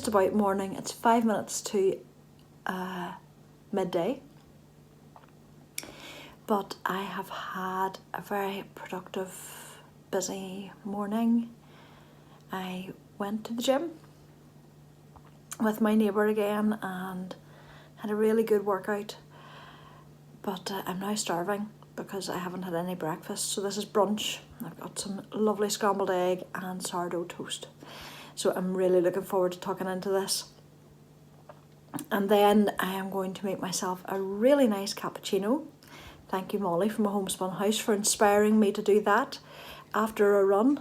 just about morning. It's 5 minutes to midday. But I have had a very productive, busy morning. I went to the gym with my neighbour again and had a really good workout. But I'm now starving because I haven't had any breakfast. So this is brunch. I've got some lovely scrambled egg and sourdough toast. So I'm really looking forward to tucking into this. And then I am going to make myself a really nice cappuccino. Thank you, Molly, from a Homespun House, for inspiring me to do that after a run.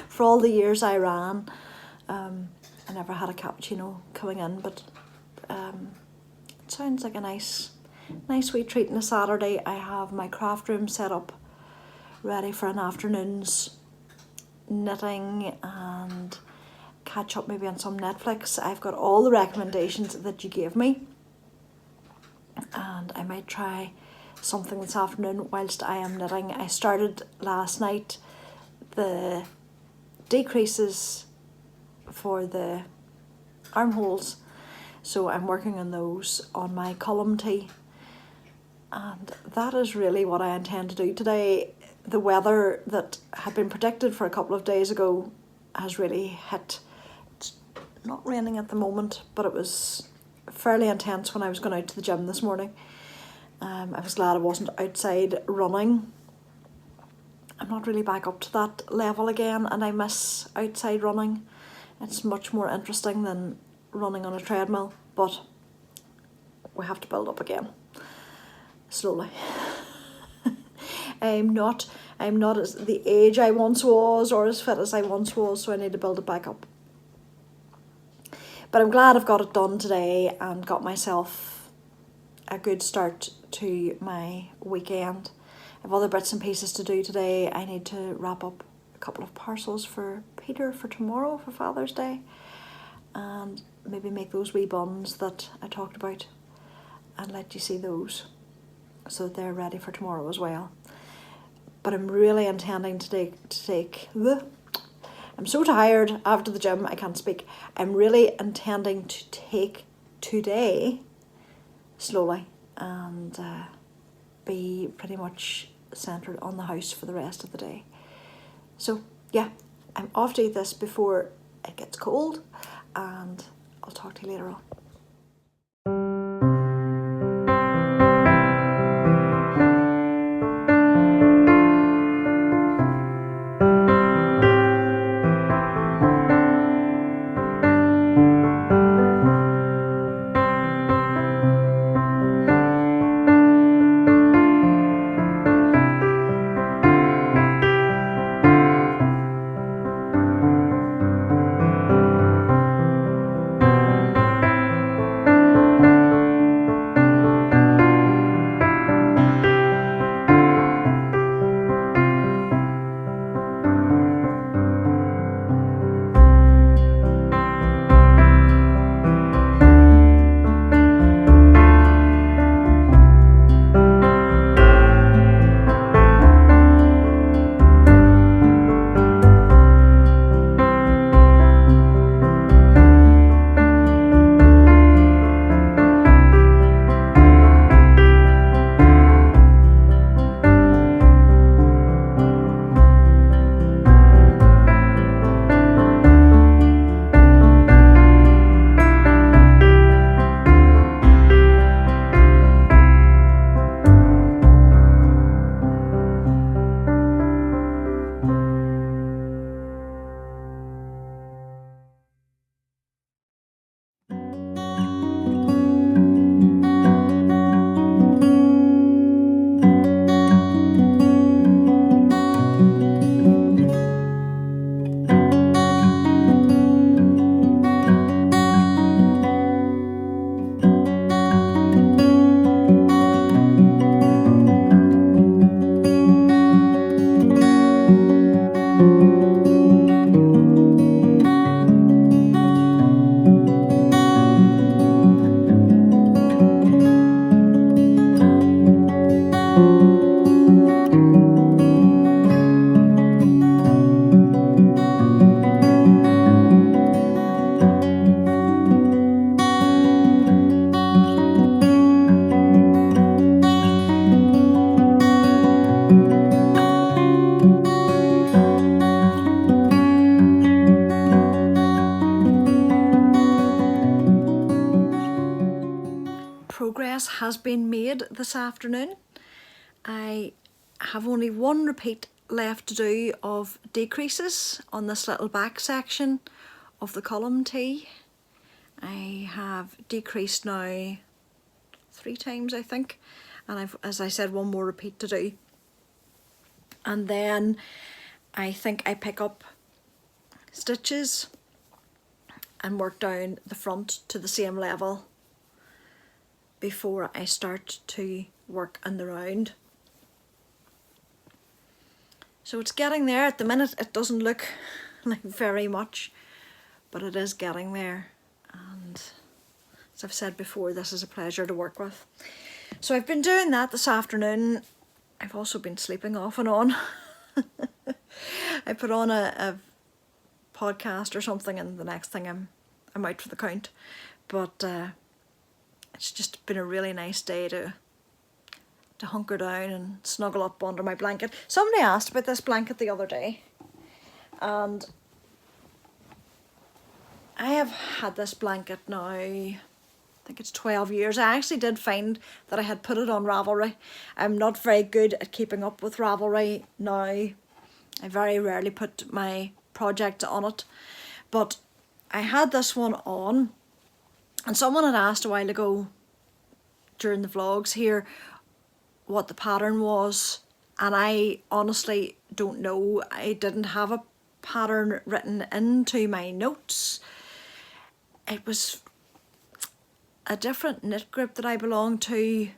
For all the years I ran, I never had a cappuccino coming in, but it sounds like a nice wee treat on a Saturday. I have my craft room set up, ready for an afternoon's knitting and catch up maybe on some Netflix. I've got all the recommendations that you gave me, and I might try something this afternoon whilst I am knitting. I started last night the decreases for the armholes, so I'm working on those on my CULLUM tee, and that is really what I intend to do today. The weather that had been predicted for a couple of days ago has really hit. It's not raining at the moment, but it was fairly intense when I was going out to the gym this morning. I was glad I wasn't outside running. I'm not really back up to that level again, and I miss outside running. It's much more interesting than running on a treadmill, but we have to build up again, slowly. I'm not as the age I once was or as fit as I once was, so I need to build it back up. But I'm glad I've got it done today and got myself a good start to my weekend. I have other bits and pieces to do today. I need to wrap up a couple of parcels for Peter for tomorrow, for Father's Day, and maybe make those wee buns that I talked about and let you see those so that they're ready for tomorrow as well. But I'm really intending to take I'm so tired after the gym, I can't speak. I'm really intending to take today slowly and be pretty much centred on the house for the rest of the day. So yeah, I'm off to eat this before it gets cold, and I'll talk to you later on. progress has been made this afternoon. I have only one repeat left to do of decreases on this little back section of the CULLUM tee. I have decreased now 3 times, I think, and I've, as I said, one more repeat to do. And then I think I pick up stitches and work down the front to the same level before I start to work in the round. So it's getting there. At the minute it doesn't look like very much, but it is getting there, and as I've said before, this is a pleasure to work with. So I've been doing that this afternoon. I've also been sleeping off and on. I put on a podcast or something, and the next thing I'm out for the count. But it's just been a really nice day to hunker down and snuggle up under my blanket. Somebody asked about this blanket the other day, and I have had this blanket now, I think it's 12 years. I actually did find that I had put it on Ravelry. I'm not very good at keeping up with Ravelry now. I very rarely put my project on it, but I had this one on, and someone had asked a while ago during the vlogs here what the pattern was, and I honestly don't know. I didn't have a pattern written into my notes. It was a different knit group that I belonged to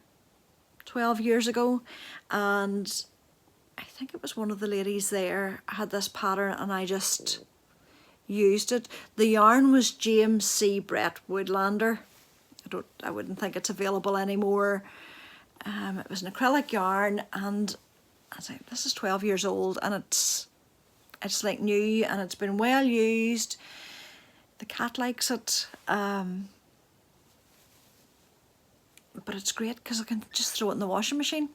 12 years ago, and I think it was one of the ladies there had this pattern, and I just used it. The yarn was James C. Brett Woodlander. I wouldn't think it's available anymore. It was an acrylic yarn, and I was like, this is 12 years old, and it's like new, and it's been well used. The cat likes it, but it's great because I can just throw it in the washing machine.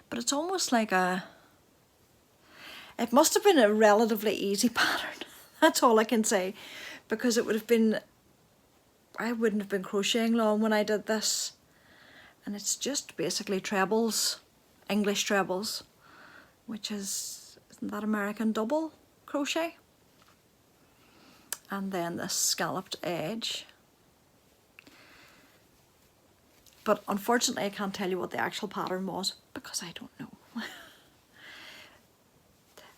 But it's almost like it must have been a relatively easy pattern. That's all I can say, because it would have been, I wouldn't have been crocheting long when I did this. And it's just basically trebles, English trebles, which isn't that American double crochet? And then this scalloped edge. But unfortunately I can't tell you what the actual pattern was because I don't know.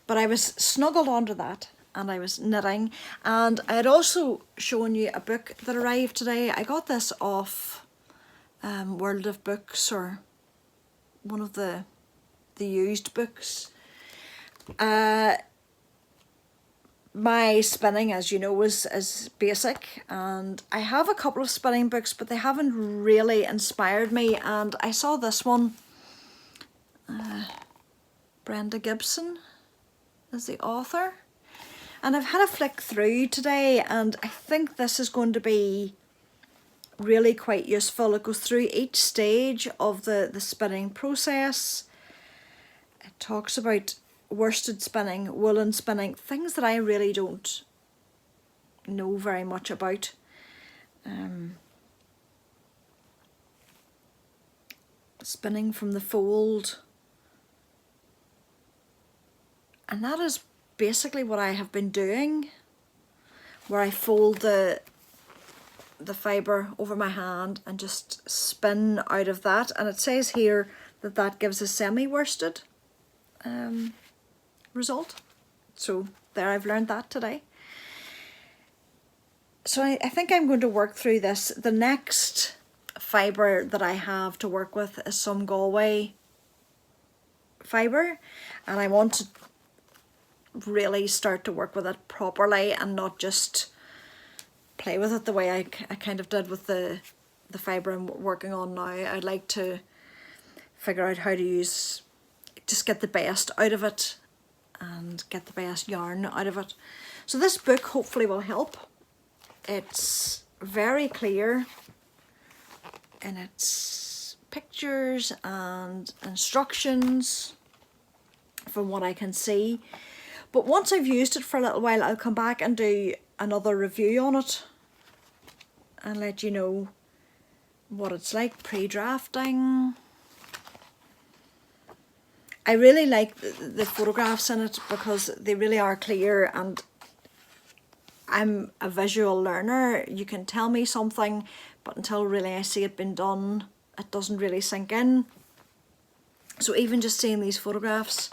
But I was snuggled onto that and I was knitting, and I had also shown you a book that arrived today. I got this off World of Books, or one of the used books. My spinning, as you know, is basic, and I have a couple of spinning books, but they haven't really inspired me, and I saw this one. Brenda Gibson is the author, and I've had a flick through today, and I think this is going to be really quite useful. It goes through each stage of the spinning process. It talks about worsted spinning, woolen spinning, things that I really don't know very much about. Spinning from the fold. And that is basically what I have been doing, where I fold the fibre over my hand and just spin out of that. And it says here that that gives a semi-worsted result. So there, I've learned that today. So I think I'm going to work through this. The next fibre that I have to work with is some Galway fibre, and I want to really start to work with it properly and not just play with it the way I kind of did with the fibre I'm working on now. I'd like to figure out how to just get the best out of it and get the best yarn out of it. So this book hopefully will help. It's very clear in its pictures and instructions from what I can see. But once I've used it for a little while, I'll come back and do another review on it and let you know what it's like pre-drafting. I really like the photographs in it because they really are clear, and I'm a visual learner. You can tell me something, but until really I see it being done, it doesn't really sink in. So even just seeing these photographs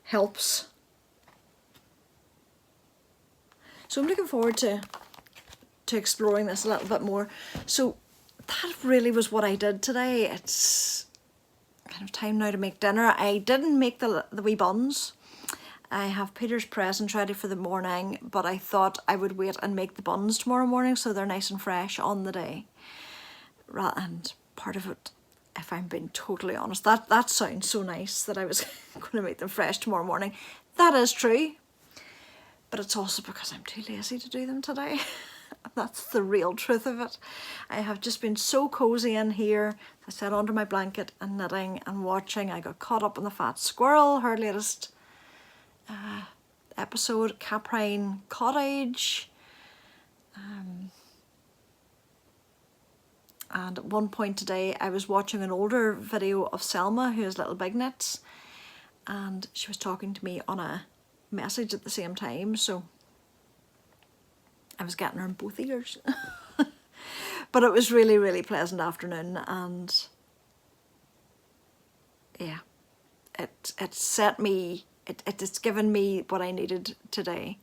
helps. So I'm looking forward to exploring this a little bit more. So that really was what I did today. It's kind of time now to make dinner. I didn't make the wee buns. I have Peter's presents ready for the morning, but I thought I would wait and make the buns tomorrow morning so they're nice and fresh on the day. And part of it, if I'm being totally honest, that sounds so nice that I was going to make them fresh tomorrow morning. That is true, but it's also because I'm too lazy to do them today. That's the real truth of it. I have just been so cozy in here. I sat under my blanket and knitting and watching. I got caught up in the Fat Squirrel, her latest episode, Hawthorn Cottage. And at one point today I was watching an older video of Selma, who has Little Big Knits, and she was talking to me on a message at the same time, so I was getting her in both ears. But it was really, really pleasant afternoon, and yeah, it set me, it's given me what I needed today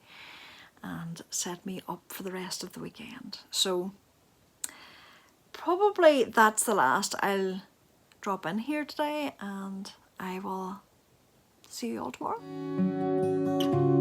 and set me up for the rest of the weekend. So probably that's the last I'll drop in here today, and I will see you all tomorrow.